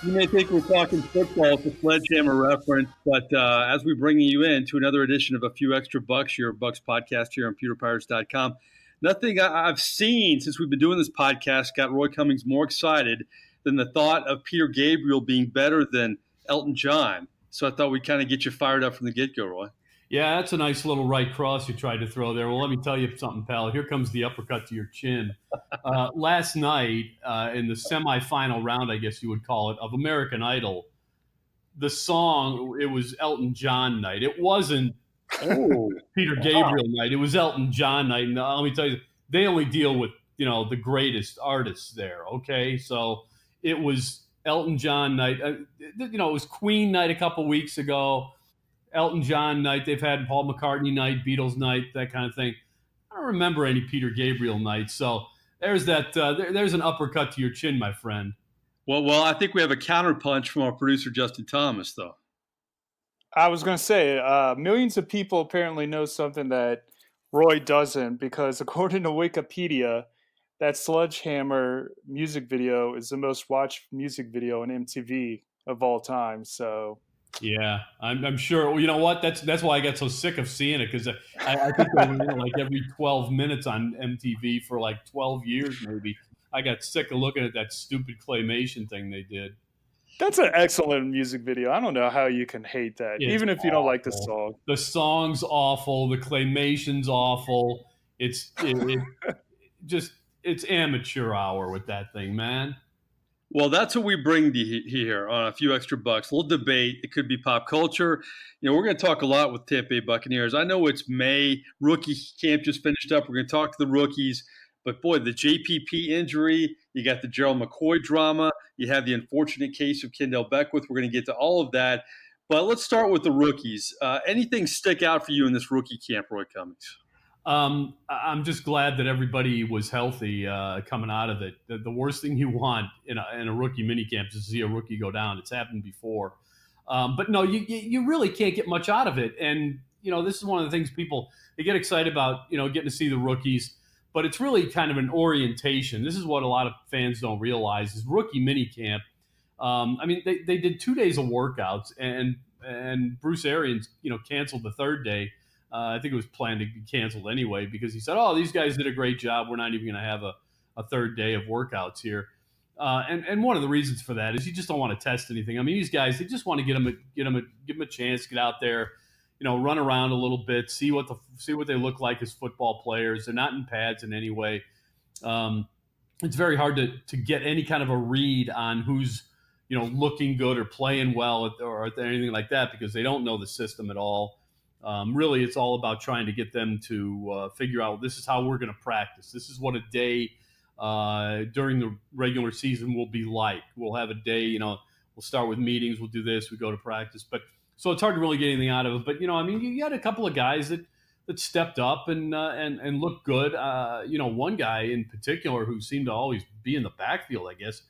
You may think we're talking football, it's a sledgehammer reference, but as we bring you in to another edition of A Few Extra Bucks, your Bucks podcast here on pewterpirates.com, nothing I've seen since we've been doing this podcast got Roy Cummings more excited than the thought of Peter Gabriel being better than Elton John. So I thought we'd kind of get you fired up from the get-go, Roy. Yeah, that's a nice little right cross you tried to throw there. Well, let me tell you something, pal. Here comes the uppercut to your chin. Last night, in the semifinal round, I guess you would call it, of American Idol, the song, it was Elton John night. It wasn't Peter Gabriel night. It was Elton John night. And let me tell you, they only deal with, the greatest artists there, okay? So it was Elton John night. It was Queen night a couple weeks ago. Elton John night, they've had Paul McCartney night, Beatles night, that kind of thing. I don't remember any Peter Gabriel nights. So there's that. There's an uppercut to your chin, my friend. Well, I think we have a counterpunch from our producer, Justin Thomas, though. I was going to say, millions of people apparently know something that Roy doesn't, because according to Wikipedia, that Sledgehammer music video is the most watched music video on MTV of all time. So... yeah, I'm sure. Well, you know what? That's why I got so sick of seeing it, because I think they were like every 12 minutes on MTV for like 12 years maybe. I got sick of looking at that stupid claymation thing they did. That's an excellent music video. I don't know how you can hate that, even if you don't like the song. The song's awful. The claymation's awful. It's amateur hour with that thing, man. Well, that's what we bring here on A Few Extra Bucks. A little debate. It could be pop culture. We're going to talk a lot with Tampa Bay Buccaneers. I know it's May. Rookie camp just finished up. We're going to talk to the rookies. But, boy, the JPP injury, you got the GERALD MCCOY drama. You have the unfortunate case of Kendall Beckwith. We're going to get to all of that. But let's start with the rookies. Anything stick out for you in this rookie camp, Roy Cummings? I'm just glad that everybody was healthy coming out of it. The worst thing you want in a rookie minicamp is to see a rookie go down. It's happened before. But no, you really can't get much out of it. And, this is one of the things they get excited about, getting to see the rookies. But it's really kind of an orientation. This is what a lot of fans don't realize is rookie minicamp. They did 2 days of workouts, and Bruce Arians, canceled the third day. I think it was planned to be canceled anyway, because he said, these guys did a great job. We're not even going to have a third day of workouts here. And one of the reasons for that is you just don't want to test anything. I mean, these guys, they just want to give them a chance, get out there, run around a little bit, see what they look like as football players. They're not in pads in any way. It's very hard to get any kind of a read on who's, looking good or playing well or anything like that, because they don't know the system at all. Really, it's all about trying to get them to figure out, this is how we're going to practice. This is what a day during the regular season will be like. We'll have a day, we'll start with meetings. We'll do this. We go to practice. So it's hard to really get anything out of it. But, you had a couple of guys that stepped up and looked good. One guy in particular who seemed to always be in the backfield, I guess,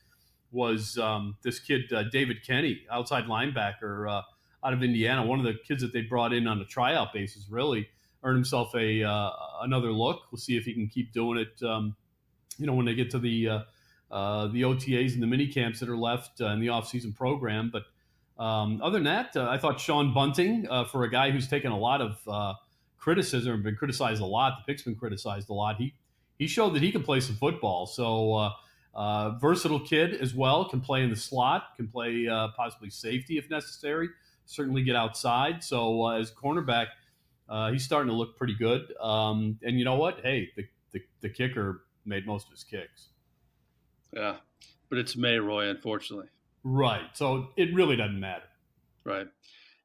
was this kid, David Kenny, outside linebacker, out of Indiana, one of the kids that they brought in on a tryout basis, really earned himself another look. We'll see if he can keep doing it, when they get to the OTAs and the mini camps that are left in the off-season program. But other than that, I thought Sean Bunting, for a guy who's taken a lot of criticism and been criticized a lot, the pick's been criticized a lot, he showed that he can play some football. So versatile kid as well, can play in the slot, can play possibly safety if necessary. Certainly get outside. So as cornerback, he's starting to look pretty good. And you know what? Hey, the kicker made most of his kicks. Yeah, but it's May, Roy, unfortunately. Right. So it really doesn't matter. Right.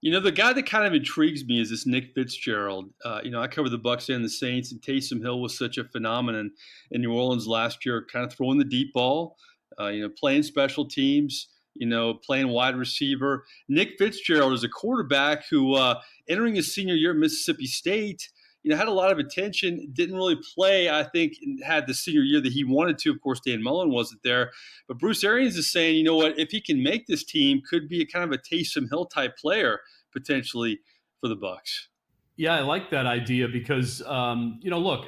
The guy that kind of intrigues me is this Nick Fitzgerald. I covered the Bucs and the Saints, and Taysom Hill was such a phenomenon in New Orleans last year, kind of throwing the deep ball, playing special teams, playing wide receiver. Nick Fitzgerald is a quarterback who, entering his senior year at Mississippi State, had a lot of attention, didn't really play, I think, had the senior year that he wanted to. Of course, Dan Mullen wasn't there. But Bruce Arians is saying, you know what, if he can make this team, could be a kind of a Taysom Hill type player potentially for the Bucs. Yeah, I like that idea because, look,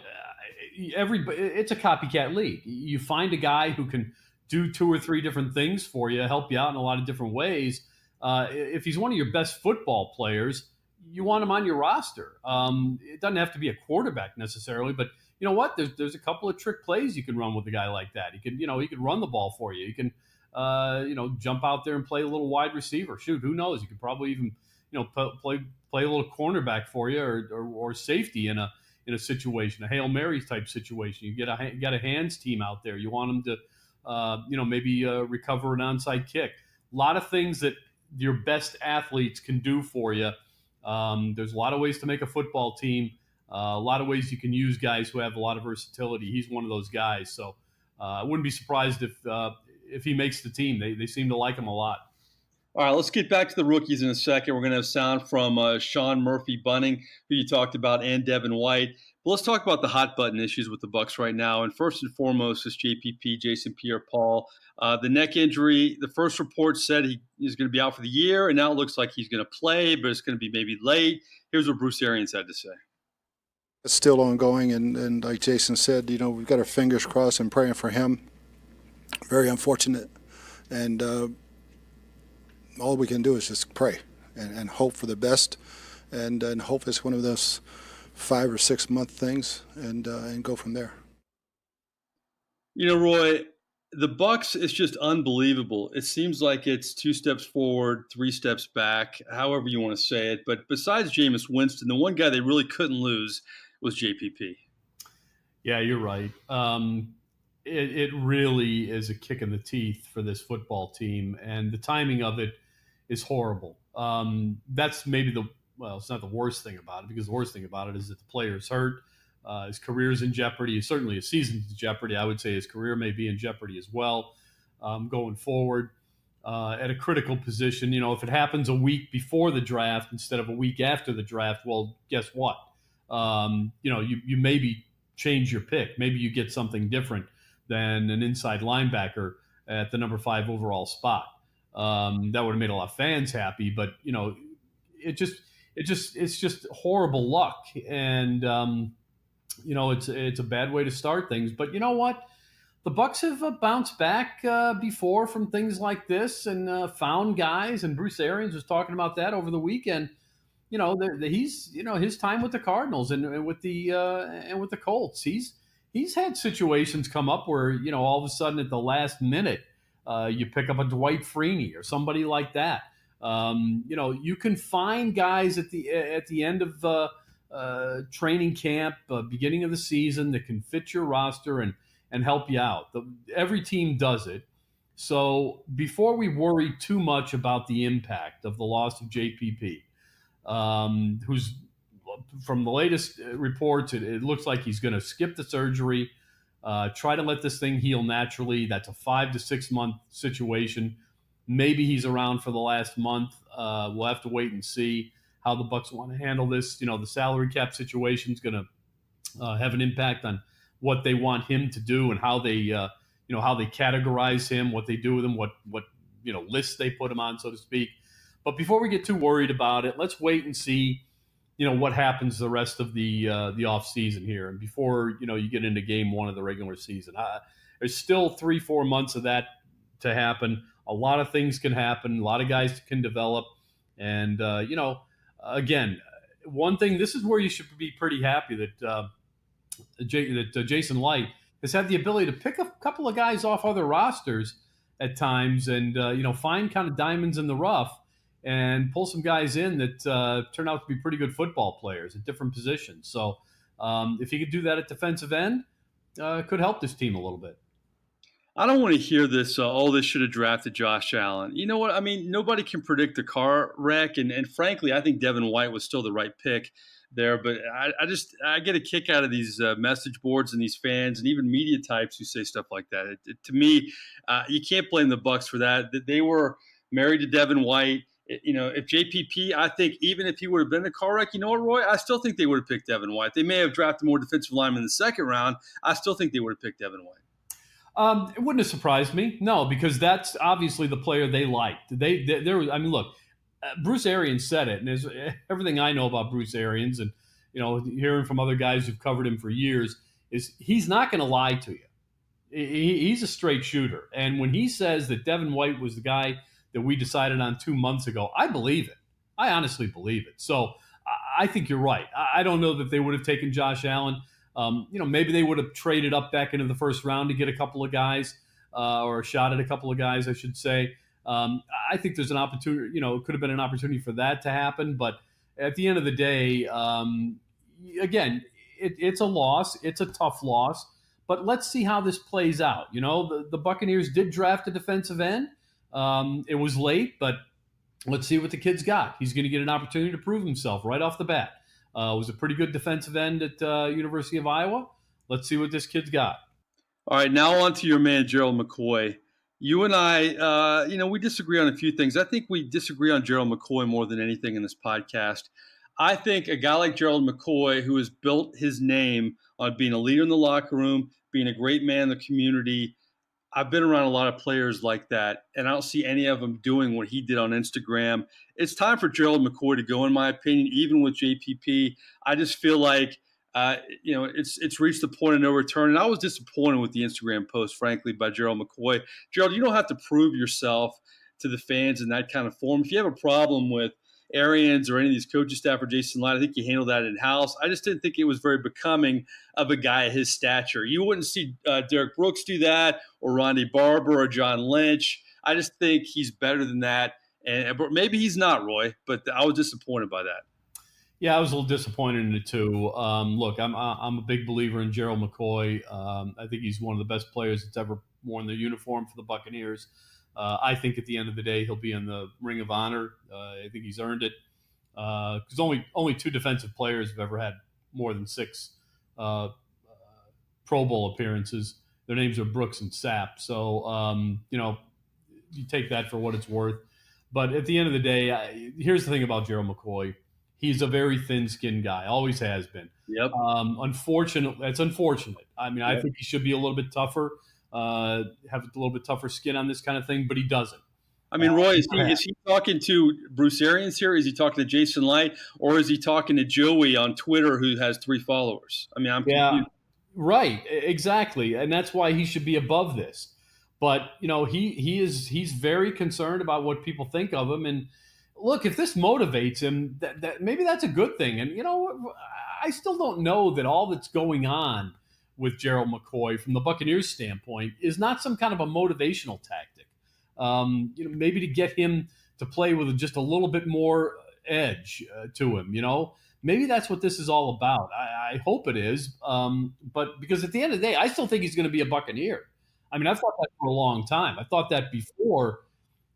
it's a copycat league. You find a guy who can do 2 or 3 different things for you, help you out in a lot of different ways. If he's one of your best football players, you want him on your roster. It doesn't have to be a quarterback necessarily, but you know what? There's a couple of trick plays you can run with a guy like that. He can run the ball for you. He can jump out there and play a little wide receiver. Shoot, who knows? You could probably even play a little cornerback for you or safety in a situation, a Hail Mary type situation. You got a hands team out there. You want them to maybe recover an onside kick. A lot of things that your best athletes can do for you. There's a lot of ways to make a football team. A lot of ways you can use guys who have a lot of versatility. He's one of those guys. So I wouldn't be surprised if he makes the team. They seem to like him a lot. All right, let's get back to the rookies in a second. We're going to have sound from Sean Murphy Bunting, who you talked about, and Devin White. But let's talk about the hot button issues with the Bucs right now. And first and foremost is JPP, Jason Pierre-Paul. The neck injury, the first report said he's going to be out for the year, and now it looks like he's going to play, but it's going to be maybe late. Here's what Bruce Arians had to say. It's still ongoing, and like Jason said, we've got our fingers crossed and praying for him. Very unfortunate. And all we can do is just pray and hope for the best, and hope it's one of those 5 or 6 month things, and go from there. Roy, the Bucs is just unbelievable. It seems like it's 2 steps forward, 3 steps back, however you want to say it. But besides Jameis Winston, the one guy they really couldn't lose was JPP. Yeah, you're right. It really is a kick in the teeth for this football team, and the timing of it is horrible. That's maybe it's not the worst thing about it, because the worst thing about it is that the player's hurt. His career's in jeopardy. Certainly his season's in jeopardy. I would say his career may be in jeopardy as well going forward at a critical position. If it happens a week before the draft instead of a week after the draft, well, guess what? You maybe change your pick. Maybe you get something different than an inside linebacker at the number 5 overall spot. That would have made a lot of fans happy, but it's just horrible luck, and it's a bad way to start things. But you know what? The Bucs have bounced back before from things like this and found guys, and Bruce Arians was talking about that over the weekend. He's his time with the Cardinals and with the Colts. He's had situations come up where all of a sudden at the last minute you pick up a Dwight Freeney or somebody like that. You can find guys at the end of training camp, beginning of the season, that can fit your roster and help you out. Every team does it. So before we worry too much about the impact of the loss of JPP, who's from the latest reports, it looks like he's going to skip the surgery, try to let this thing heal naturally. That's a 5 to 6 month situation. Maybe he's around for the last month. We'll have to wait and see how the Bucs want to handle this. The salary cap situation is going to have an impact on what they want him to do and how they categorize him, what they do with him, what lists they put him on, so to speak. But before we get too worried about it, let's wait and see, what happens the rest of the off season here, and before you get into game 1 of the regular season. There's still 3-4 months of that to happen. A lot of things can happen. A lot of guys can develop, and again, one thing. This is where you should be pretty happy that Jason Light has had the ability to pick a couple of guys off other rosters at times, and find kind of diamonds in the rough, and pull some guys in that turn out to be pretty good football players at different positions. So if he could do that at defensive end, it could help this team a little bit. I don't want to hear this, this should have drafted Josh Allen. You know what? I mean, nobody can predict the car wreck, and frankly, I think Devin White was still the right pick there. But I get a kick out of these message boards and these fans and even media types who say stuff like that. To me, you can't blame the Bucs for that. They were married to Devin White. If JPP, I think even if he would have been in a car wreck, you know what, Roy? I still think they would have picked Devin White. They may have drafted more defensive linemen in the second round. I still think they would have picked Devin White. It wouldn't have surprised me, no, because that's obviously the player they liked. Look, Bruce Arians said it, and there's everything I know about Bruce Arians, and hearing from other guys who've covered him for years, is he's not going to lie to you. He's a straight shooter. And when he says that Devin White was the guy that we decided on 2 months ago, I believe it. I honestly believe it. So I think you're right. I don't know that they would have taken Josh Allen. Maybe they would have traded up back into the first round to get a couple of guys, or a shot at a couple of guys, I should say. I think there's an opportunity, it could have been an opportunity for that to happen. But at the end of the day, again, it's a loss. It's a tough loss. But let's see how this plays out. The Buccaneers did draft a defensive end. It was late, but let's see what the kid's got. He's going to get an opportunity to prove himself right off the bat. Was a pretty good defensive end at University of Iowa. Let's see what this kid's got. All right, now on to your man, Gerald McCoy. You and I, we disagree on a few things. I think we disagree on Gerald McCoy more than anything in this podcast. I think a guy like Gerald McCoy, who has built his name on being a leader in the locker room, being a great man in the community, I've been around a lot of players like that, and I don't see any of them doing what he did on Instagram. It's time for Gerald McCoy to go, in my opinion, even with JPP. I just feel like, it's reached the point of no return. And I was disappointed with the Instagram post, frankly, by Gerald McCoy. Gerald, you don't have to prove yourself to the fans in that kind of form. If you have a problem with Arians or any of these coaching staff or Jason Light, I think you handle that in-house. I just didn't think it was very becoming of a guy of his stature. You wouldn't see Derek Brooks do that, or Ronde Barber, or John Lynch. I just think he's better than that. And maybe he's not, Roy, but I was disappointed by that. Yeah, I was a little disappointed in it too. Look, I'm a big believer in Gerald McCoy. I think he's one of the best players that's ever worn the uniform for the Buccaneers. I think at the end of the day, he'll be in the Ring of Honor. I think he's earned it, because only 2 defensive players have ever had more than 6 Pro Bowl appearances. Their names are Brooks and Sapp. So, you take that for what it's worth. But at the end of the day, here's the thing about Gerald McCoy. He's a very thin-skinned guy, always has been. Yep. It's unfortunate. I mean, I think he should be a little bit tougher, have a little bit tougher skin on this kind of thing, but he doesn't. I mean, Roy, is he talking to Bruce Arians here? Is he talking to Jason Light? Or is he talking to Joey on Twitter, who has 3 followers? I mean, I'm confused. Right, exactly. And that's why he should be above this. But, he's very concerned about what people think of him. And look, if this motivates him, that maybe that's a good thing. And, I still don't know that all that's going on with Gerald McCoy from the Buccaneers standpoint is not some kind of a motivational tactic. Maybe to get him to play with just a little bit more edge to him, Maybe that's what this is all about. I hope it is. But because at the end of the day, I still think he's going to be a Buccaneer. I mean, I've thought that for a long time. I thought that before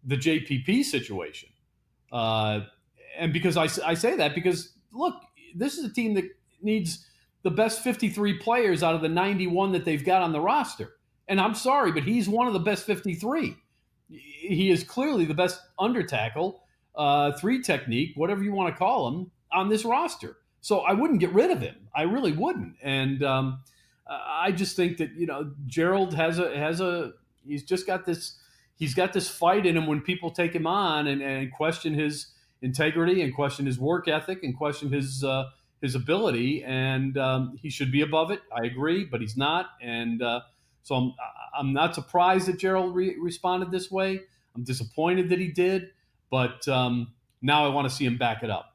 the JPP situation. And because I say that because, look, this is a team that needs the best 53 players out of the 91 that they've got on the roster. And I'm sorry, but he's one of the best 53. He is clearly the best under tackle, 3 technique, whatever you want to call him, on this roster. So I wouldn't get rid of him. I really wouldn't. And I just think that, Gerald he's just got this. He's got this fight in him when people take him on and question his integrity and question his work ethic and question his ability. And he should be above it. I agree, but he's not. And so I'm not surprised that Gerald responded this way. I'm disappointed that he did. But now I want to see him back it up.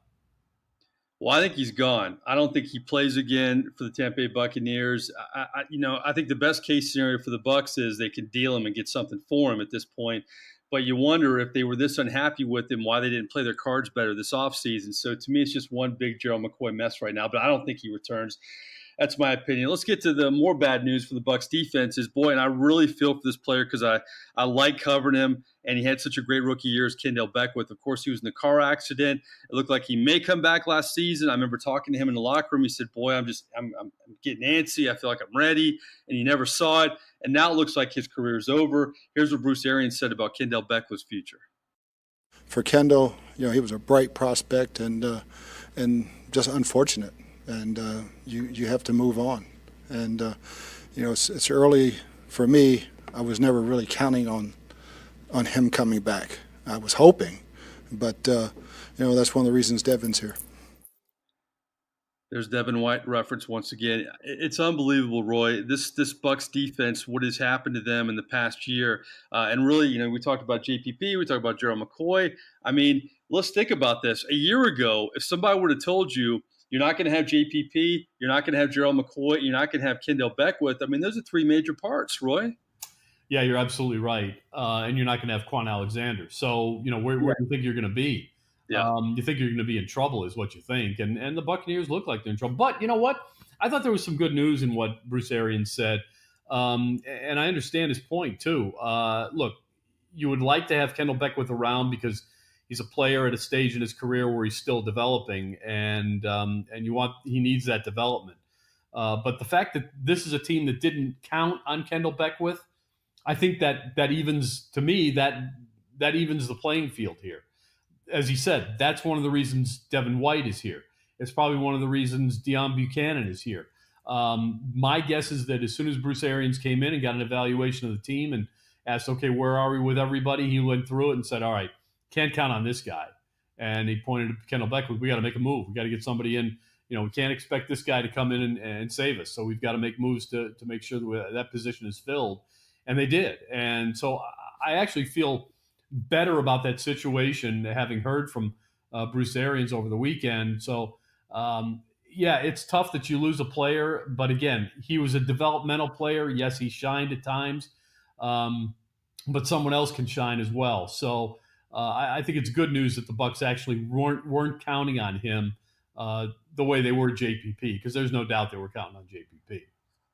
Well, I think he's gone. I don't think he plays again for the Tampa Bay Buccaneers. I think the best case scenario for the Bucs is they could deal him and get something for him at this point. But you wonder if they were this unhappy with him, why they didn't play their cards better this offseason. So to me, it's just one big Gerald McCoy mess right now. But I don't think he returns. That's my opinion. Let's get to the more bad news for the Bucs defenses. Boy, and I really feel for this player because I like covering him, and he had such a great rookie year as Kendall Beckwith. Of course, he was in a car accident. It looked like he may come back last season. I remember talking to him in the locker room. He said, boy, I'm getting antsy. I feel like I'm ready, and he never saw it. And now it looks like his career is over. Here's what Bruce Arians said about Kendall Beckwith's future. For Kendall, he was a bright prospect and just unfortunate. And you have to move on. And it's early for me. I was never really counting on him coming back. I was hoping, but that's one of the reasons Devin's here. There's Devin White reference once again. It's unbelievable, Roy. This Bucs defense, what has happened to them in the past year, and really, we talked about JPP, we talked about Gerald McCoy. I mean, let's think about this. A year ago, if somebody would have told you you're not going to have JPP, you're not going to have Gerald McCoy, you're not going to have Kendall Beckwith, I mean, those are three major parts, Roy. Yeah, you're absolutely right, and you're not going to have Quan Alexander. So, where do you think you're going to be? Yeah. You think you're going to be in trouble, is what you think, and the Buccaneers look like they're in trouble. But you know what? I thought there was some good news in what Bruce Arians said, and I understand his point too. Look, you would like to have Kendall Beckwith around because he's a player at a stage in his career where he's still developing, and he needs that development. But the fact that this is a team that didn't count on Kendall Beckwith, I think that evens, to me, that evens the playing field here. As he said, that's one of the reasons Devin White is here. It's probably one of the reasons Deion Buchanan is here. My guess is that as soon as Bruce Arians came in and got an evaluation of the team and asked, okay, where are we with everybody? He went through it and said, all right, can't count on this guy. And he pointed to Kendall Beckwith. We got to make a move. We got to get somebody in. We can't expect this guy to come in and save us. So we've got to make moves to make sure that position is filled. And they did. And so I actually feel better about that situation, having heard from Bruce Arians over the weekend. So, yeah, it's tough that you lose a player. But again, he was a developmental player. Yes, he shined at times. But someone else can shine as well. So I think it's good news that the Bucs actually weren't counting on him the way they were JPP, because there's no doubt they were counting on JPP.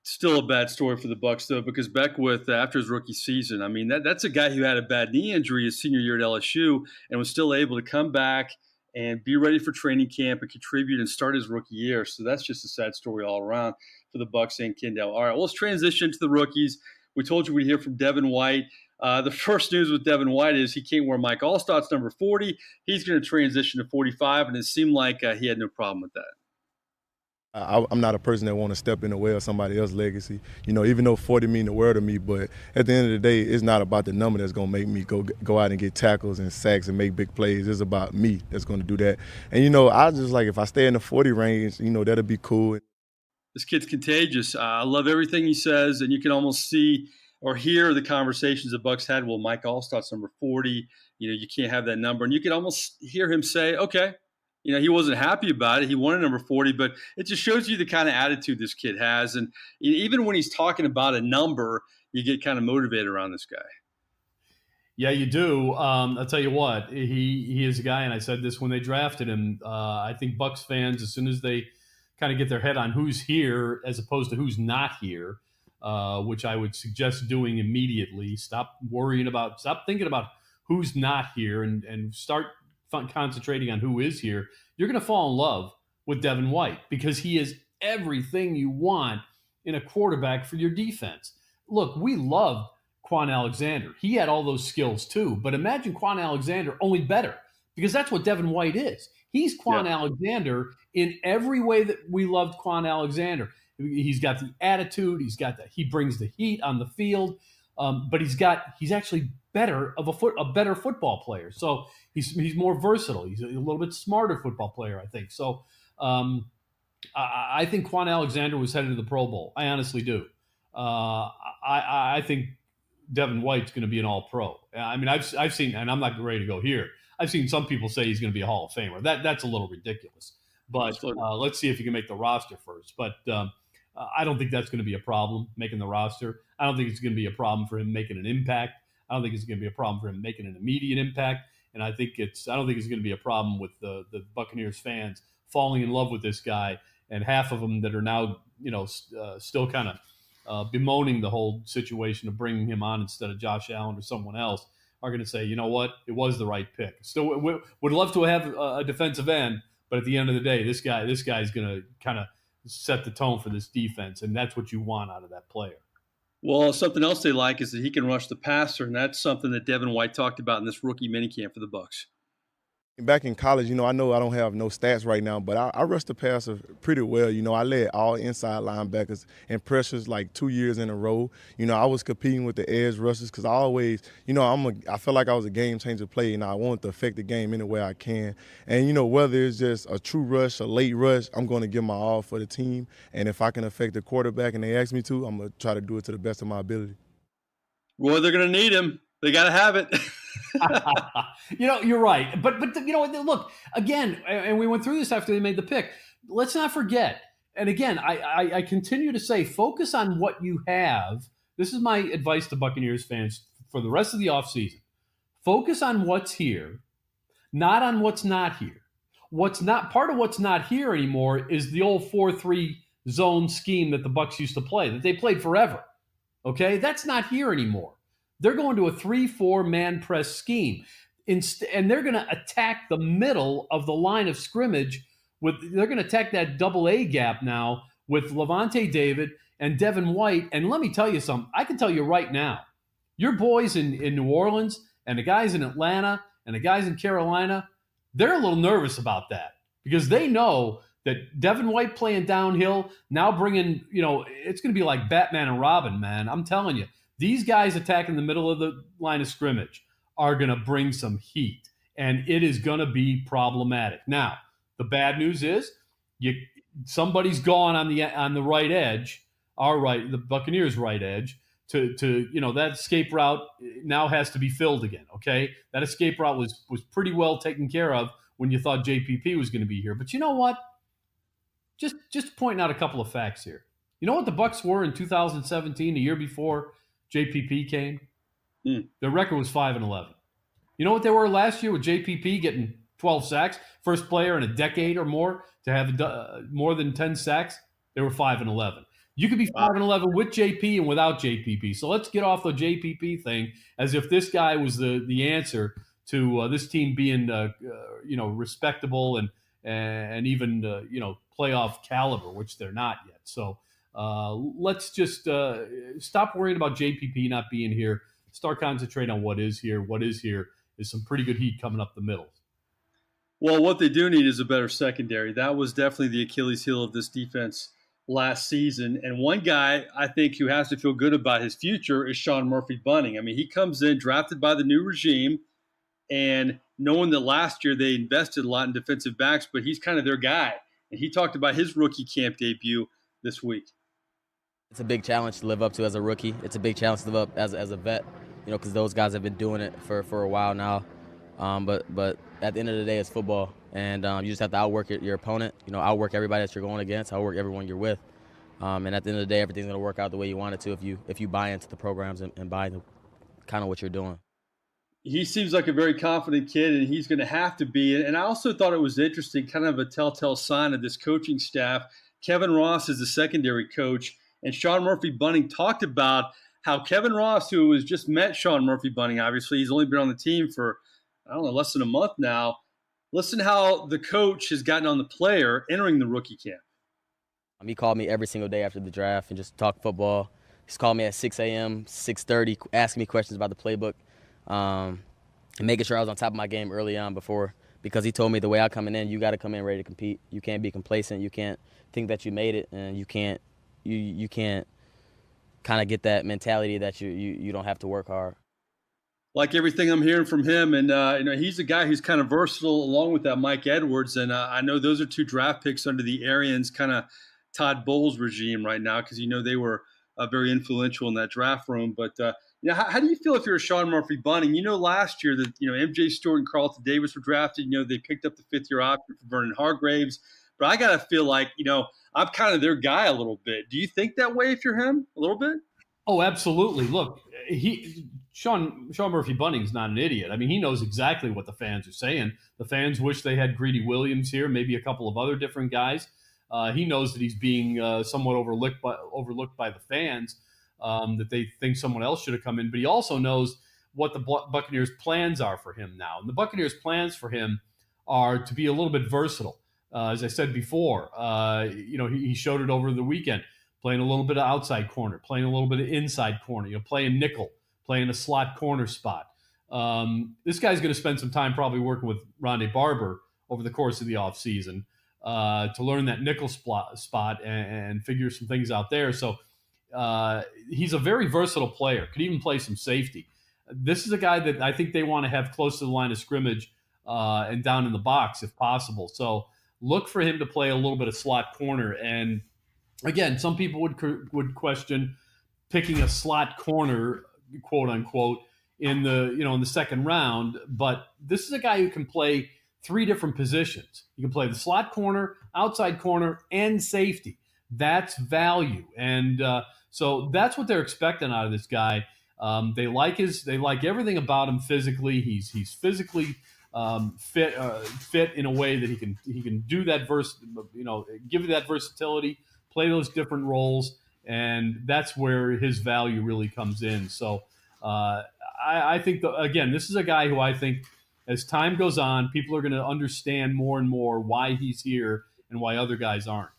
Still a bad story for the Bucs, though, because Beckwith, after his rookie season, I mean, that's a guy who had a bad knee injury his senior year at LSU and was still able to come back and be ready for training camp and contribute and start his rookie year. So that's just a sad story all around for the Bucs and Kendall. All right, well, let's transition to the rookies. We told you we'd hear from Devin White. The first news with Devin White is he can't wear Mike Allstott's number 40. He's going to transition to 45, and it seemed like he had no problem with that. I'm not a person that want to step in the way of somebody else's legacy. Even though 40 mean the world to me, but at the end of the day, it's not about the number that's going to make me go out and get tackles and sacks and make big plays. It's about me that's going to do that. And, I just if I stay in the 40 range, that'll be cool. This kid's contagious. I love everything he says, and you can almost see or hear the conversations the Bucs had. Well, Mike Allstott's number 40. You can't have that number. And you can almost hear him say, okay. He wasn't happy about it. He wanted number 40, but it just shows you the kind of attitude this kid has. And even when he's talking about a number, you get kind of motivated around this guy. Yeah, you do. I'll tell you what, he is a guy, and I said this when they drafted him. I think Bucs fans, as soon as they kind of get their head on who's here as opposed to who's not here, which I would suggest doing immediately, stop thinking about who's not here and start concentrating on who is here, you're going to fall in love with Devin White because he is everything you want in a quarterback for your defense. Look, we loved Quan Alexander. He had all those skills too, but imagine Quan Alexander only better, because that's what Devin White is. He's Quan Alexander in every way that we loved Quan Alexander. He's got the attitude. He brings the heat on the field, but he's actually a better football player. So he's more versatile. He's a little bit smarter football player, I think. So I think Quan Alexander was headed to the Pro Bowl. I honestly do. I think Devin White's going to be an All-Pro. I mean, I've seen, and I'm not ready to go here, I've seen some people say he's going to be a Hall of Famer. That's a little ridiculous. But let's see if he can make the roster first. But I don't think that's going to be a problem, making the roster. I don't think it's going to be a problem for him making an impact. I don't think it's going to be a problem for him making an immediate impact. And I don't think it's going to be a problem with the Buccaneers fans falling in love with this guy. And half of them that are now, still kind of bemoaning the whole situation of bringing him on instead of Josh Allen or someone else are going to say, you know what, it was the right pick. Still would love to have a defensive end, but at the end of the day, this guy's going to kind of set the tone for this defense, and that's what you want out of that player. Well, something else they like is that he can rush the passer, and that's something that Devin White talked about in this rookie minicamp for the Bucs. Back in college, I know I don't have no stats right now, but I rushed the passer pretty well. I led all inside linebackers in pressures like 2 years in a row. I was competing with the edge rushers because I always, I felt like I was a game changer player, and I wanted to affect the game any way I can. And, whether it's just a true rush, a late rush, I'm going to give my all for the team. And if I can affect the quarterback and they ask me to, I'm going to try to do it to the best of my ability. Roy, they're going to need him. They got to have it. You're right. But look, again, and we went through this after they made the pick. Let's not forget, and again, I continue to say, focus on what you have. This is my advice to Buccaneers fans for the rest of the offseason. Focus on what's here, not on what's not here. Part of what's not here anymore is the old 4-3 zone scheme that the Bucs used to play, that they played forever. Okay? That's not here anymore. They're going to a 3-4 man press scheme. And they're going to attack the middle of the line of scrimmage. They're going to attack that double A gap now with Levante David and Devin White. And let me tell you something. I can tell you right now, your boys in New Orleans and the guys in Atlanta and the guys in Carolina, they're a little nervous about that because they know that Devin White playing downhill, now bringing, it's going to be like Batman and Robin, man. I'm telling you. These guys attacking the middle of the line of scrimmage are going to bring some heat, and it is going to be problematic. Now, the bad news is somebody's gone on the right edge, the Buccaneers' right edge, to that escape route now has to be filled again. Okay, that escape route was pretty well taken care of when you thought JPP was going to be here. But you know what? Just pointing out a couple of facts here. You know what the Bucs were in 2017, the year before JPP came? Their record was 5-11. You know what they were last year with JPP getting 12 sacks? First player in a decade or more to have more than 10 sacks. They were 5-11. You could be 5-11 with JP and without JPP. So let's get off the JPP thing as if this guy was the answer to this team being respectable and even playoff caliber, which they're not yet. So let's just stop worrying about JPP not being here. Start concentrating on what is here. What is here is some pretty good heat coming up the middle. Well, what they do need is a better secondary. That was definitely the Achilles heel of this defense last season. And one guy I think who has to feel good about his future is Sean Murphy Bunting. I mean, he comes in drafted by the new regime, and knowing that last year they invested a lot in defensive backs, but he's kind of their guy. And he talked about his rookie camp debut this week. It's a big challenge to live up to as a rookie. It's a big challenge to live up as a vet, because those guys have been doing it for a while now. But at the end of the day, it's football, and you just have to outwork your opponent. Outwork everybody that you're going against, outwork everyone you're with. And at the end of the day, everything's going to work out the way you want it to if you buy into the programs and buy into kind of what you're doing. He seems like a very confident kid, and he's going to have to be. And I also thought it was interesting, kind of a telltale sign of this coaching staff. Kevin Ross is the secondary coach, and Sean Murphy Bunting talked about how Kevin Ross, who has just met Sean Murphy Bunting, obviously he's only been on the team for, less than a month now. Listen how the coach has gotten on the player entering the rookie camp. He called me every single day after the draft and just talked football. He's called me at 6 a.m., 6:30, asking me questions about the playbook, and making sure I was on top of my game early on because he told me the way I'm coming in, you got to come in ready to compete. You can't be complacent. You can't think that you made it, and you can't kind of get that mentality that you don't have to work hard. Like everything I'm hearing from him, and he's a guy who's kind of versatile along with that Mike Edwards, and I know those are two draft picks under the Arians kind of Todd Bowles regime right now because they were very influential in that draft room. But how do you feel if you're a Sean Murphy Bunting? Last year that MJ Stewart and Carlton Davis were drafted. They picked up the fifth-year option for Vernon Hargraves, but I gotta feel like I'm kind of their guy a little bit. Do you think that way if you're him a little bit? Oh, absolutely. Look, Sean Murphy Bunting's not an idiot. I mean, he knows exactly what the fans are saying. The fans wish they had Greedy Williams here, maybe a couple of other different guys. He knows that he's being somewhat overlooked by the fans, that they think someone else should have come in. But he also knows what the Buccaneers' plans are for him now. And the Buccaneers' plans for him are to be a little bit versatile. As I said before, he showed it over the weekend, playing a little bit of outside corner, playing a little bit of inside corner, playing nickel, playing a slot corner spot. This guy's going to spend some time probably working with Rondé Barber over the course of the offseason to learn that nickel spot and figure some things out there. So he's a very versatile player, could even play some safety. This is a guy that I think they want to have close to the line of scrimmage and down in the box if possible. So look for him to play a little bit of slot corner. And again, some people would question picking a slot corner, quote unquote, in the second round. But this is a guy who can play three different positions. He can play the slot corner, outside corner, and safety. That's value. And so that's what they're expecting out of this guy. They like everything about him physically. He's physically fit in a way that he can do that give you that versatility, play those different roles, and that's where his value really comes in. So I think again, this is a guy who I think as time goes on, people are going to understand more and more why he's here and why other guys aren't.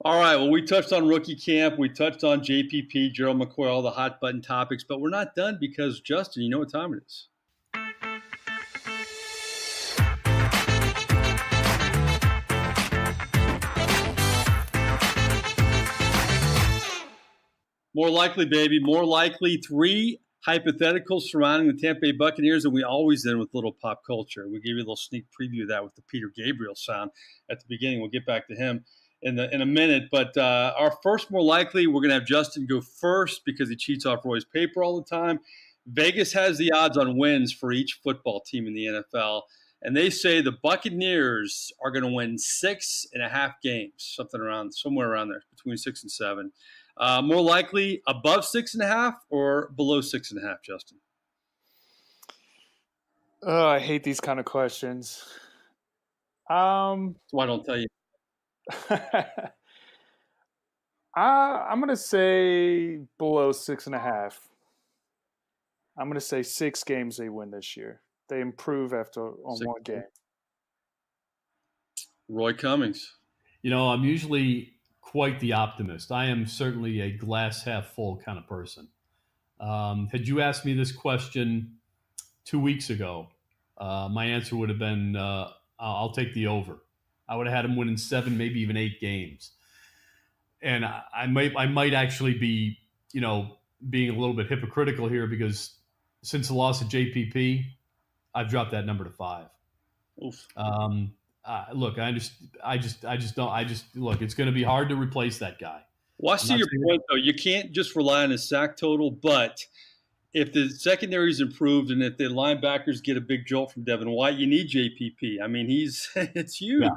All right, well, we touched on rookie camp. We touched on JPP, Gerald McCoy, all the hot button topics, but we're not done because, Justin, you know what time it is. More likely, baby, more likely. 3 hypotheticals surrounding the Tampa Bay Buccaneers, and we always end with a little pop culture. We gave you a little sneak preview of that with the Peter Gabriel sound at the beginning. We'll get back to him in a minute. But our first more likely, we're going to have Justin go first because he cheats off Roy's paper all the time. Vegas has the odds on wins for each football team in the NFL, and they say the Buccaneers are going to win 6.5 games, somewhere around there, between 6 and 7. More likely above 6.5 or below 6.5, Justin? Oh, I hate these kind of questions. That's why I don't tell you. I'm going to say below 6.5. I'm going to say 6 games they win this year. They improve on 1 game. Roy Cummings. I'm usually quite the optimist. I am certainly a glass half full kind of person. Had you asked me this question 2 weeks ago, my answer would have been, I'll take the over. I would have had him winning 7, maybe even 8 games. And I might actually be, being a little bit hypocritical here because since the loss of JPP, I've dropped that number to 5. Oof. Look, look, it's going to be hard to replace that guy. Well, I see your point, though. You can't just rely on his sack total, but if the secondary is improved and if the linebackers get a big jolt from Devin White, you need JPP. I mean, it's huge.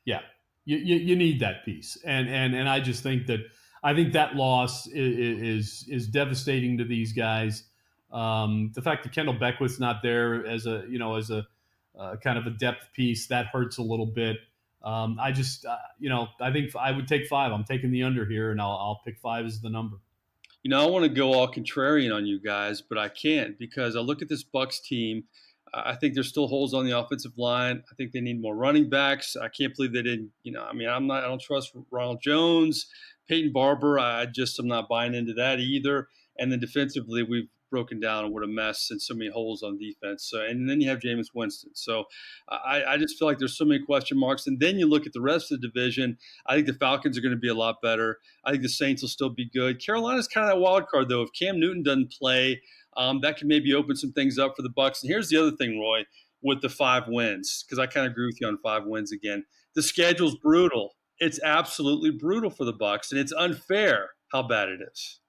Yeah. You need that piece. And I just think that loss is devastating to these guys. The fact that Kendall Beckwith's not there as a kind of a depth piece, that hurts a little bit. I think I would take 5. I'm taking the under here, and I'll pick 5 as the number. I want to go all contrarian on you guys, but I can't because I look at this Bucs team. I think there's still holes on the offensive line. I think they need more running backs. I can't believe they didn't. I don't trust Ronald Jones, Peyton Barber. I'm not buying into that either. And then defensively, we've broken down and what a mess and so many holes on defense. So, and then you have Jameis Winston. So I just feel like there's so many question marks. And then you look at the rest of the division. I think the Falcons are going to be a lot better. I think the Saints will still be good. Carolina's kind of that wild card, though. If Cam Newton doesn't play, that can maybe open some things up for the Bucs. And here's the other thing, Roy, with the 5 wins, because I kind of agree with you on 5 wins again. The schedule's brutal. It's absolutely brutal for the Bucs, and it's unfair how bad it is.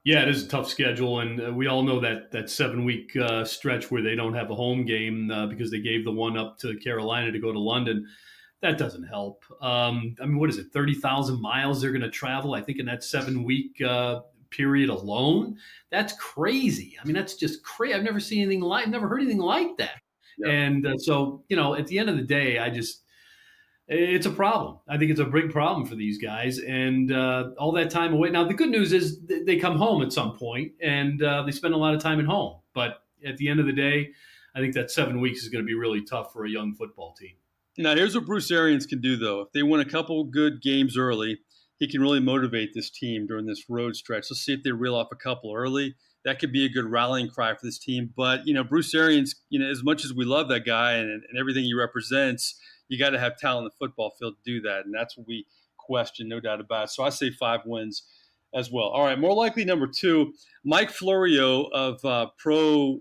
Yeah, it is a tough schedule, and we all know that 7-week stretch where they don't have a home game because they gave the one up to Carolina to go to London. That doesn't help. What is it, 30,000 miles they're going to travel, I think, in that 7-week period alone? That's crazy. That's just crazy. I've never heard anything like that. Yeah. And so, at the end of the day, it's a problem. I think it's a big problem for these guys, and all that time away. Now, the good news is they come home at some point, and they spend a lot of time at home. But at the end of the day, I think that 7 weeks is going to be really tough for a young football team. Now, here's what Bruce Arians can do, though. If they win a couple good games early, he can really motivate this team during this road stretch. Let's see if they reel off a couple early. that could be a good rallying cry for this team. But, Bruce Arians, as much as we love that guy and everything he represents, you got to have talent on the football field to do that. And that's what we question, no doubt about it. So I say 5 wins as well. All right, more likely number 2, Mike Florio of Pro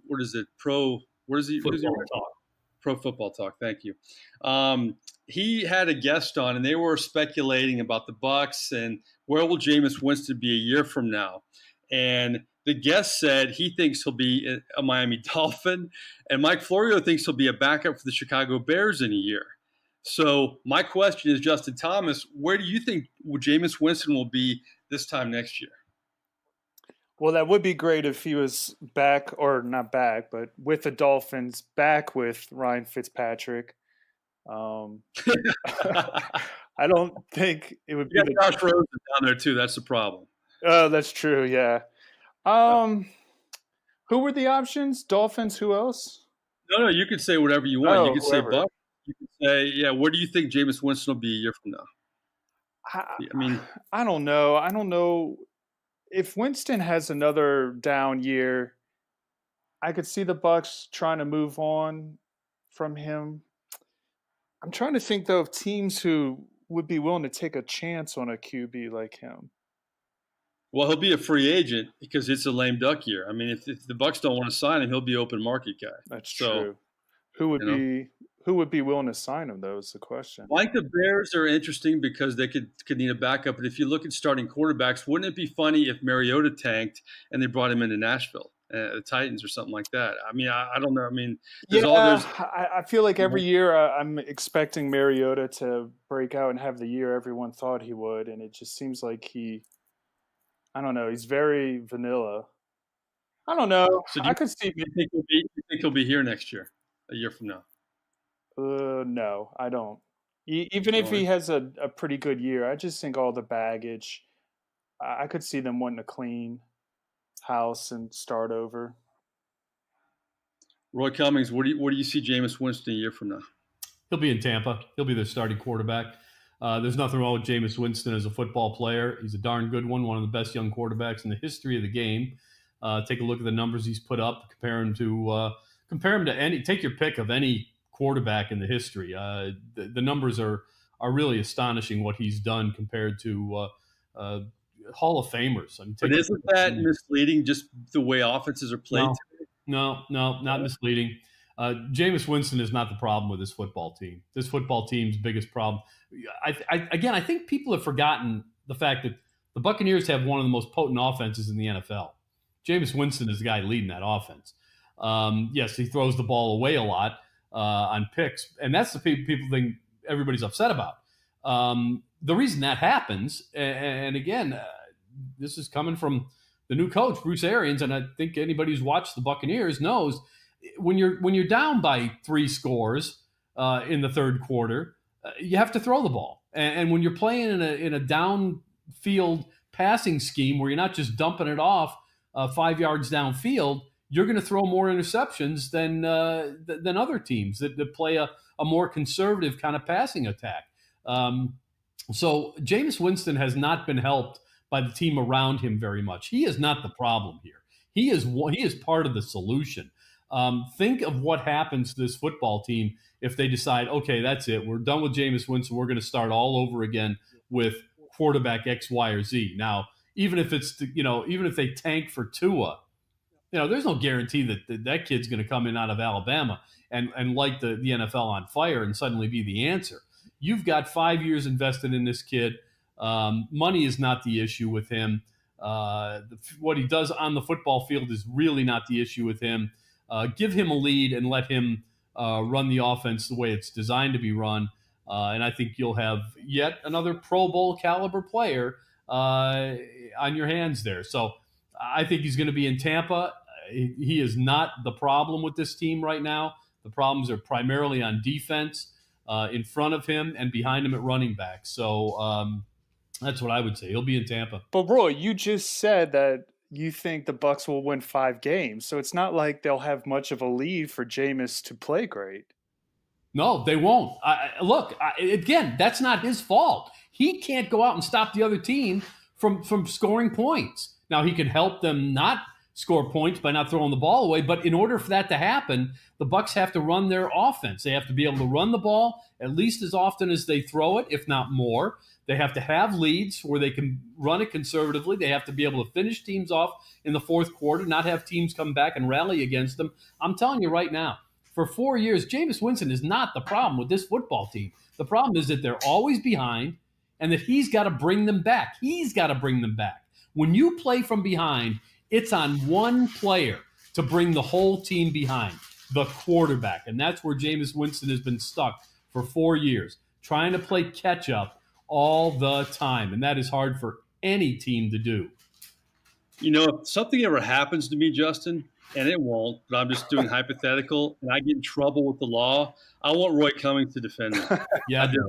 Football Talk. Thank you. He had a guest on, and they were speculating about the Bucs and where will Jameis Winston be a year from now. And the guest said he thinks he'll be a Miami Dolphin, and Mike Florio thinks he'll be a backup for the Chicago Bears in a year. So my question is, Justin Thomas, where do you think Jameis Winston will be this time next year? Well, that would be great if he was back, or not back, but with the Dolphins, back with Ryan Fitzpatrick. I don't think it would be. Josh Rosen down there too. That's the problem. Oh, that's true. Yeah. Who were the options? Dolphins. Who else? No. You could say whatever you want. You could whoever. say Bucs. You could say, where do you think Jameis Winston will be a year from now? I don't know. I don't know if Winston has another down year. I could see the Bucs trying to move on from him. I'm trying to think though of teams who would be willing to take a chance on a QB like him. Well, he'll be a free agent because it's a lame duck year. I mean, if the Bucs don't want to sign him, he'll be open market guy. That's true. Who would be willing to sign him, though, is the question. Like the Bears are interesting because they could need a backup. But if you look at starting quarterbacks, wouldn't it be funny if Mariota tanked and they brought him into Nashville, the Titans or something like that? I mean, I don't know. I mean, I feel like every year I'm expecting Mariota to break out and have the year everyone thought he would. And it just seems like I don't know, he's very vanilla. I don't know. So I could see. You think he'll be here next year, a year from now? No, I don't. Even if he has a pretty good year, I just think all the baggage. I could see them wanting to clean house and start over. Roy Cummings, where do you see Jameis Winston a year from now? He'll be in Tampa. He'll be their starting quarterback. There's nothing wrong with Jameis Winston as a football player. He's a darn good one of the best young quarterbacks in the history of the game. Take a look at the numbers he's put up. Compare him to any. Take your pick of any quarterback in the history. The numbers are really astonishing what he's done compared to Hall of Famers. I mean, but isn't that misleading? Just the way offenses are played. No, not misleading. Jameis Winston is not the problem with this football team. This football team's biggest problem. I think people have forgotten the fact that the Buccaneers have one of the most potent offenses in the NFL. Jameis Winston is the guy leading that offense. Yes, he throws the ball away a lot on picks, and that's the people think everybody's upset about. The reason that happens, and again, this is coming from the new coach, Bruce Arians, and I think anybody who's watched the Buccaneers knows when you're down by 3 scores in the third quarter, you have to throw the ball. And when you're playing in a downfield passing scheme where you're not just dumping it off 5 yards downfield, you're going to throw more interceptions than other teams that play a more conservative kind of passing attack. So Jameis Winston has not been helped by the team around him very much. He is not the problem here. He is part of the solution. Think of what happens to this football team if they decide, okay, that's it. We're done with Jameis Winston. We're going to start all over again with quarterback X, Y, or Z. Now, even if they tank for Tua, there's no guarantee that kid's going to come in out of Alabama and light the NFL on fire and suddenly be the answer. You've got 5 years invested in this kid. Money is not the issue with him. What he does on the football field is really not the issue with him. Give him a lead and let him run the offense the way it's designed to be run. And I think you'll have yet another Pro Bowl caliber player on your hands there. So I think he's going to be in Tampa. He is not the problem with this team right now. The problems are primarily on defense in front of him and behind him at running back. So that's what I would say. He'll be in Tampa. But Roy, you just said that you think the Bucs will win 5 games. So it's not like they'll have much of a lead for Jameis to play great. No, they won't. Again, that's not his fault. He can't go out and stop the other team from scoring points. Now, he can help them not score points by not throwing the ball away. But in order for that to happen, the Bucs have to run their offense. They have to be able to run the ball at least as often as they throw it, if not more. They have to have leads where they can run it conservatively. They have to be able to finish teams off in the fourth quarter, not have teams come back and rally against them. I'm telling you right now, for 4 years, Jameis Winston is not the problem with this football team. The problem is that they're always behind and that he's got to bring them back. He's got to bring them back. When you play from behind, it's on one player to bring the whole team behind, the quarterback. And that's where Jameis Winston has been stuck for 4 years, trying to play catch up all the time. And that is hard for any team to do. You know, if something ever happens to me, Justin, and it won't, but I'm just doing hypothetical, and I get in trouble with the law, I want Roy Cummings to defend me. Yeah, I do.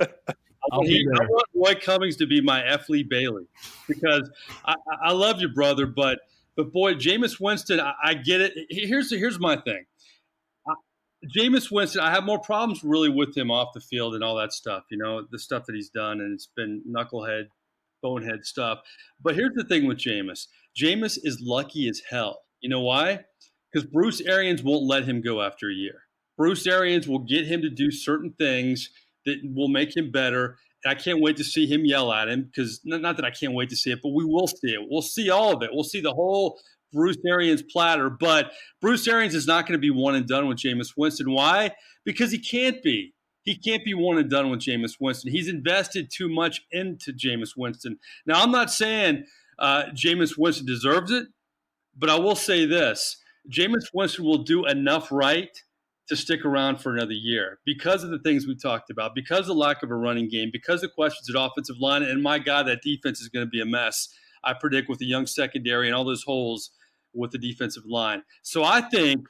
I want Roy Cummings to be my F. Lee Bailey, because I love you, brother, but boy, Jameis Winston, I get it. Here's my thing. Jameis Winston, I have more problems really with him off the field and all that stuff, you know, the stuff that he's done, and it's been knucklehead, bonehead stuff. But here's the thing with Jameis. Jameis is lucky as hell. You know why? Because Bruce Arians won't let him go after a year. Bruce Arians will get him to do certain things that will make him better. And I can't wait to see him yell at him, because not that I can't wait to see it, but we will see it. We'll see all of it. We'll see the whole Bruce Arians platter. But Bruce Arians is not going to be one and done with Jameis Winston. Why? Because he can't be. He can't be one and done with Jameis Winston. He's invested too much into Jameis Winston. Now, I'm not saying Jameis Winston deserves it, but I will say this. Jameis Winston will do enough right to stick around for another year because of the things we talked about, because of the lack of a running game, because of questions at offensive line. And my God, that defense is going to be a mess, I predict, with the young secondary and all those holes with the defensive line. So I think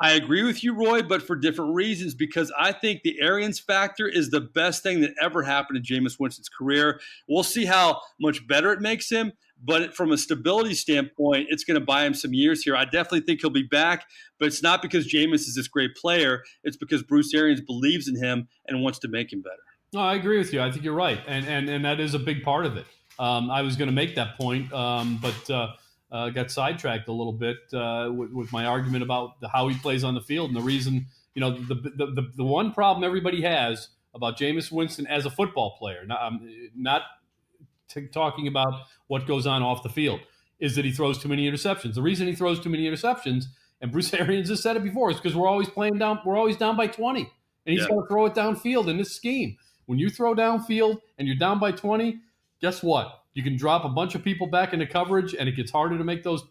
I agree with you, Roy, but for different reasons, because I think the Arians factor is the best thing that ever happened to Jameis Winston's career. We'll see how much better it makes him, but from a stability standpoint, it's going to buy him some years here. I definitely think he'll be back, but it's not because Jameis is this great player. It's because Bruce Arians believes in him and wants to make him better. No, I agree with you. I think you're right, and that is a big part of it. I was going to make that point, but got sidetracked a little bit with my argument about how he plays on the field. And the reason, you know, the one problem everybody has about Jameis Winston as a football player, not talking about what goes on off the field, is that he throws too many interceptions. The reason he throws too many interceptions, and Bruce Arians has said it before, is because we're always down by 20, and he's got to throw it downfield in this scheme. When you throw downfield and you're down by 20, guess what? You can drop a bunch of people back into coverage, and it gets harder to make those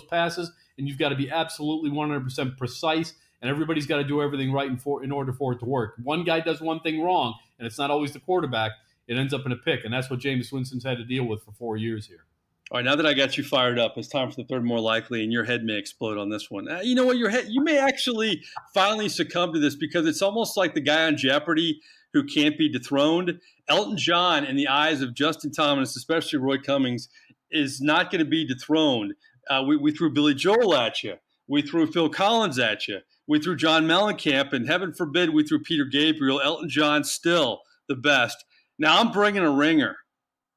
passes, and you've got to be absolutely 100% precise, and everybody's got to do everything right in order for it to work. One guy does one thing wrong, and it's not always the quarterback. It ends up in a pick, and that's what Jameis Winston's had to deal with for 4 years here. All right, now that I got you fired up, it's time for the third more likely, and your head may explode on this one. You know what? You may actually finally succumb to this, because it's almost like the guy on Jeopardy who can't be dethroned. Elton John, in the eyes of Justin Thomas, especially Roy Cummings, is not going to be dethroned. We threw Billy Joel at you. We threw Phil Collins at you. We threw John Mellencamp, and heaven forbid we threw Peter Gabriel. Elton John still the best. Now I'm bringing a ringer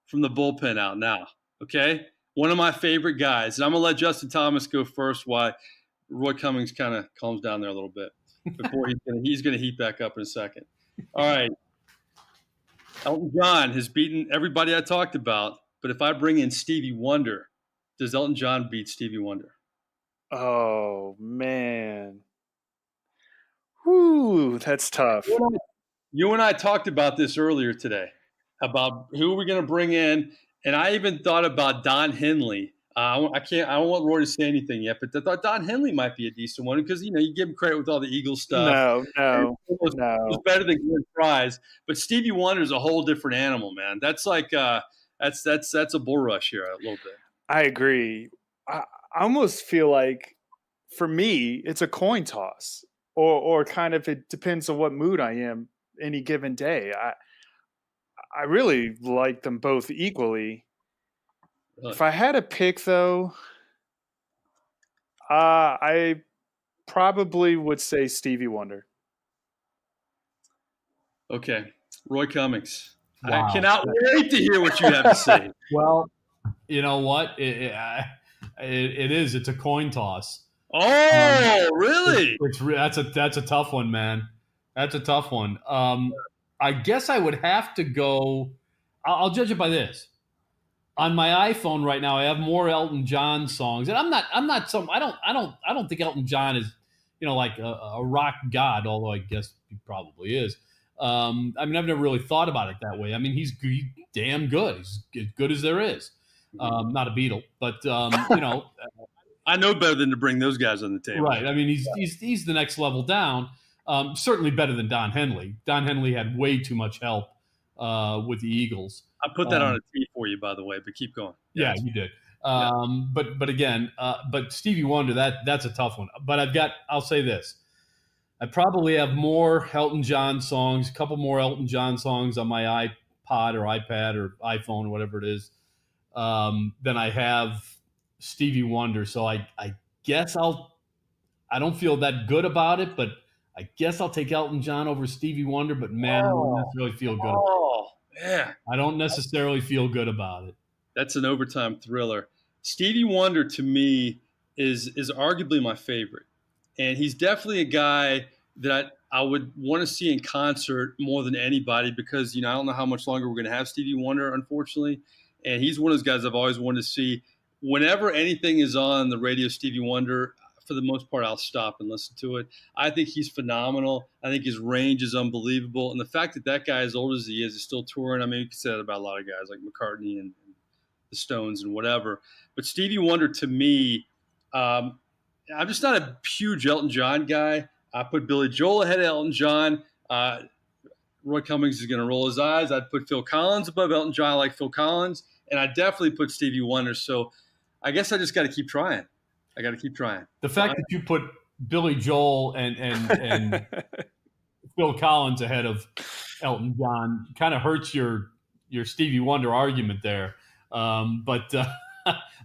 from the bullpen out now, okay? One of my favorite guys. And I'm going to let Justin Thomas go first while Roy Cummings kind of calms down there a little bit before he's going to heat back up in a second. All right. Elton John has beaten everybody I talked about, but if I bring in Stevie Wonder, does Elton John beat Stevie Wonder? Oh, man. Whew, that's tough. You and I talked about this earlier today, about who we're going to bring in, and I even thought about Don Henley. I don't want Roy to say anything yet, but I thought Don Henley might be a decent one, because, you know, you give him credit with all the Eagles stuff. No. It was better than Glenn Fries, but Stevie Wonder is a whole different animal, man. That's like that's a bull rush here a little bit. I agree. I almost feel like, for me, it's a coin toss, or kind of, it depends on what mood I am any given day. I really like them both equally. Really? If I had a pick, though, I probably would say Stevie Wonder. Okay. Roy Cummings. Wow. I cannot wait to hear what you have to say. Well, you know what? It is. It's a coin toss. Oh, really? That's a tough one, man. That's a tough one. I guess I would have to go. I'll judge it by this. On my iPhone right now, I have more Elton John songs, and I don't think Elton John is, like a rock god, although I guess he probably is. I mean, I've never really thought about it that way. I mean, he's damn good. He's as good as there is. Not a Beatle, but I know better than to bring those guys on the table. Right. I mean, he's the next level down. Certainly better than Don Henley. Don Henley had way too much help with the Eagles. I put that on a tee for you, by the way, but keep going. Yeah, you did. But again, but Stevie Wonder, that's a tough one. But I'll say this. I probably have more Elton John songs, a couple more Elton John songs on my iPod or iPad or iPhone or whatever it is, than I have Stevie Wonder. So I guess I don't feel that good about it, but I guess I'll take Elton John over Stevie Wonder, but man, I don't necessarily feel good about it. Yeah. I don't necessarily feel good about it. That's an overtime thriller. Stevie Wonder, to me, is arguably my favorite. And he's definitely a guy that I would want to see in concert more than anybody because, I don't know how much longer we're going to have Stevie Wonder, unfortunately. And he's one of those guys I've always wanted to see. Whenever anything is on the radio, Stevie Wonder, for the most part, I'll stop and listen to it. I think he's phenomenal. I think his range is unbelievable. And the fact that guy, as old as he is still touring, I mean, you can say that about a lot of guys like McCartney and the Stones and whatever. But Stevie Wonder, to me, I'm just not a huge Elton John guy. I put Billy Joel ahead of Elton John. Roy Cummings is going to roll his eyes. I'd put Phil Collins above Elton John. I like Phil Collins. And I definitely put Stevie Wonder. So I guess I just got to keep trying. The fact that you put Billy Joel and Phil Collins ahead of Elton John kind of hurts your Stevie Wonder argument there. But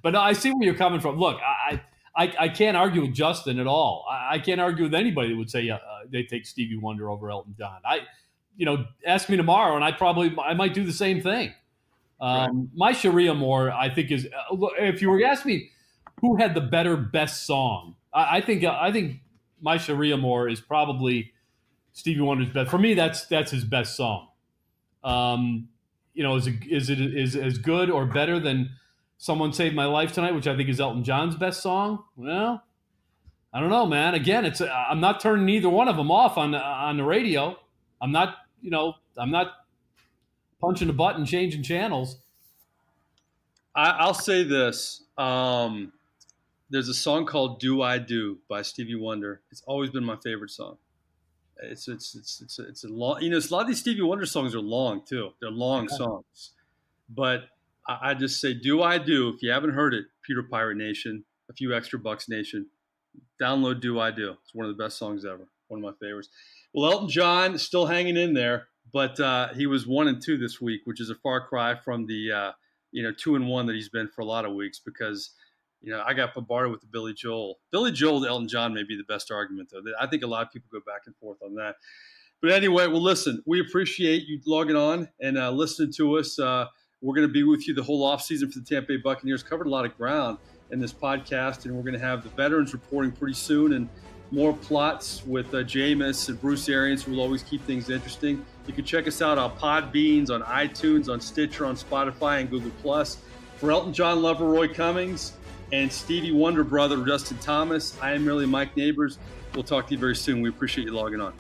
I see where you're coming from. Look, I can't argue with Justin at all. I can't argue with anybody that would say they take Stevie Wonder over Elton John. Ask me tomorrow, and I might do the same thing. My Sharia Moore, I think, is if you were to ask me who had the best song, I think My Sharia Moore is probably Stevie Wonder's best. For me, that's his best song. Is it as good or better than Someone Saved My Life Tonight, which I think is Elton John's best song? Well, I don't know, man. Again, I'm not turning either one of them off on the radio. I'm not punching a button, changing channels. I'll say this. There's a song called "Do I Do" by Stevie Wonder. It's always been my favorite song. It's a long. A lot of these Stevie Wonder songs are long too. They're long songs, but I just say "Do I Do." If you haven't heard it, Pewter Pirate Nation, a few extra bucks Nation, download "Do I Do." It's one of the best songs ever. One of my favorites. Well, Elton John still hanging in there, but he was 1-2 this week, which is a far cry from the 2-1 that he's been for a lot of weeks because. I got bombarded with the Billy Joel. Billy Joel to Elton John may be the best argument, though. I think a lot of people go back and forth on that. But anyway, well, listen, we appreciate you logging on and listening to us. We're going to be with you the whole offseason for the Tampa Bay Buccaneers. Covered a lot of ground in this podcast, and we're going to have the veterans reporting pretty soon and more plots with Jameis and Bruce Arians, who will always keep things interesting. You can check us out on Podbeans, on iTunes, on Stitcher, on Spotify, and Google+. For Elton John lover Roy Cummings, and Stevie Wonder brother Justin Thomas, I am merely Mike Nabors. We'll talk to you very soon. We appreciate you logging on.